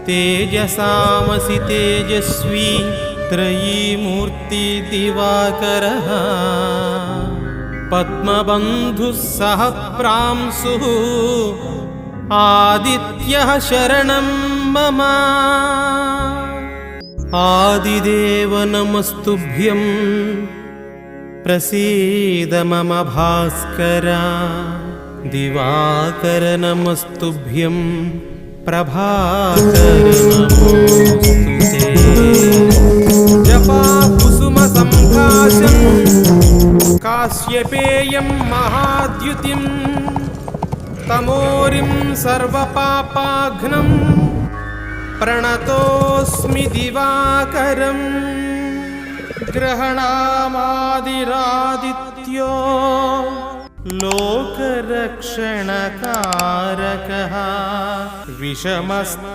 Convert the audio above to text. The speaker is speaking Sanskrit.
तेजसामसि तेजस्वी त्रयीमूर्ति दिवाकरः पद्मबन्धुः सह प्रांशुः आदित्यः शरणं मम। आदिदेव नमस्तुभ्यं प्रसीद मम भास्कर। दिवाकर नमस्तुभ्यं प्रभाकर नमोस्तुते। जपा कुसुम संभाषं काश्यपेयं महाद्युतिं तमोरिं सर्वपापाघ्नं प्रणतोऽस्मि दिवाकरं। ग्रहणामादिरादित्यो लोकरक्षणकारकः विषमस्तु